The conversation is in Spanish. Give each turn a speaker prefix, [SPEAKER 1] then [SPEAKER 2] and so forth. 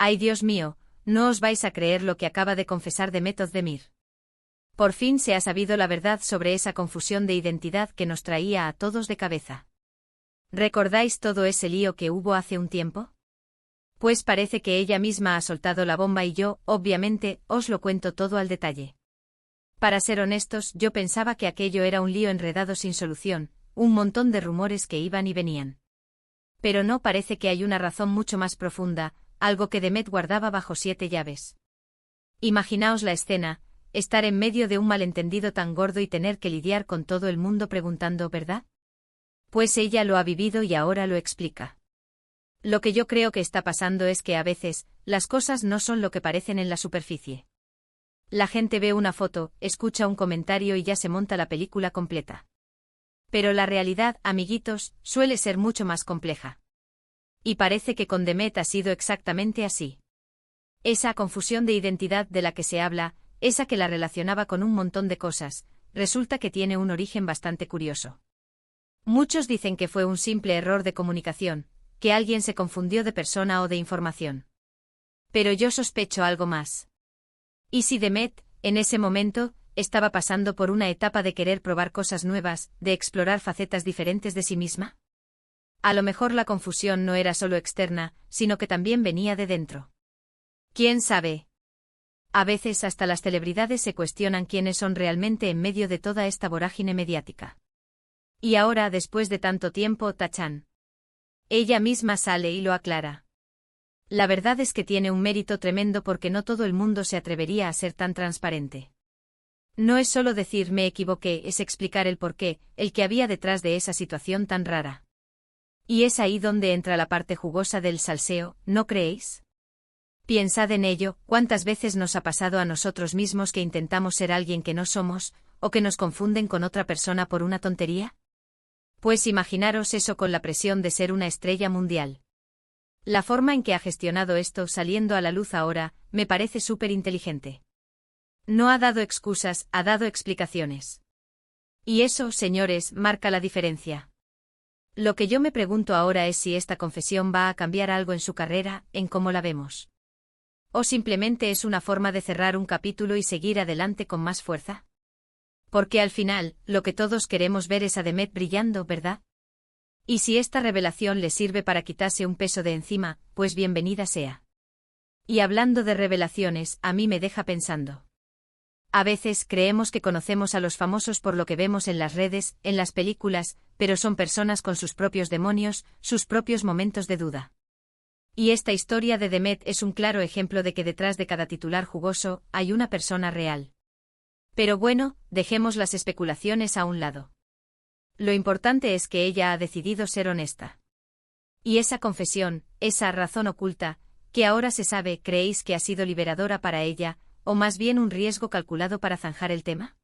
[SPEAKER 1] Ay, Dios mío, no os vais a creer lo que acaba de confesar Demet Özdemir. Por fin se ha sabido la verdad sobre esa confusión de identidad que nos traía a todos de cabeza. ¿Recordáis todo ese lío que hubo hace un tiempo? Pues parece que ella misma ha soltado la bomba y yo, obviamente, os lo cuento todo al detalle. Para ser honestos, yo pensaba que aquello era un lío enredado sin solución, un montón de rumores que iban y venían. Pero no, parece que hay una razón mucho más profunda, algo que Demet guardaba bajo 7 llaves. Imaginaos la escena, estar en medio de un malentendido tan gordo y tener que lidiar con todo el mundo preguntando, ¿verdad? Pues ella lo ha vivido y ahora lo explica. Lo que yo creo que está pasando es que a veces, las cosas no son lo que parecen en la superficie. La gente ve una foto, escucha un comentario y ya se monta la película completa. Pero la realidad, amiguitos, suele ser mucho más compleja. Y parece que con Demet ha sido exactamente así. Esa confusión de identidad de la que se habla, esa que la relacionaba con un montón de cosas, resulta que tiene un origen bastante curioso. Muchos dicen que fue un simple error de comunicación, que alguien se confundió de persona o de información. Pero yo sospecho algo más. ¿Y si Demet, en ese momento, estaba pasando por una etapa de querer probar cosas nuevas, de explorar facetas diferentes de sí misma? A lo mejor la confusión no era solo externa, sino que también venía de dentro. ¿Quién sabe? A veces hasta las celebridades se cuestionan quiénes son realmente en medio de toda esta vorágine mediática. Y ahora, después de tanto tiempo, tachan. Ella misma sale y lo aclara. La verdad es que tiene un mérito tremendo porque no todo el mundo se atrevería a ser tan transparente. No es solo decir me equivoqué, es explicar el porqué, el que había detrás de esa situación tan rara. Y es ahí donde entra la parte jugosa del salseo, ¿no creéis? Pensad en ello, ¿cuántas veces nos ha pasado a nosotros mismos que intentamos ser alguien que no somos, o que nos confunden con otra persona por una tontería? Pues imaginaros eso con la presión de ser una estrella mundial. La forma en que ha gestionado esto saliendo a la luz ahora, me parece súper inteligente. No ha dado excusas, ha dado explicaciones. Y eso, señores, marca la diferencia. Lo que yo me pregunto ahora es si esta confesión va a cambiar algo en su carrera, en cómo la vemos. ¿O simplemente es una forma de cerrar un capítulo y seguir adelante con más fuerza? Porque al final, lo que todos queremos ver es a Demet brillando, ¿verdad? Y si esta revelación le sirve para quitarse un peso de encima, pues bienvenida sea. Y hablando de revelaciones, a mí me deja pensando. A veces creemos que conocemos a los famosos por lo que vemos en las redes, en las películas, pero son personas con sus propios demonios, sus propios momentos de duda. Y esta historia de Demet es un claro ejemplo de que detrás de cada titular jugoso hay una persona real. Pero bueno, dejemos las especulaciones a un lado. Lo importante es que ella ha decidido ser honesta. Y esa confesión, esa razón oculta, que ahora se sabe, ¿creéis que ha sido liberadora para ella, o más bien un riesgo calculado para zanjar el tema?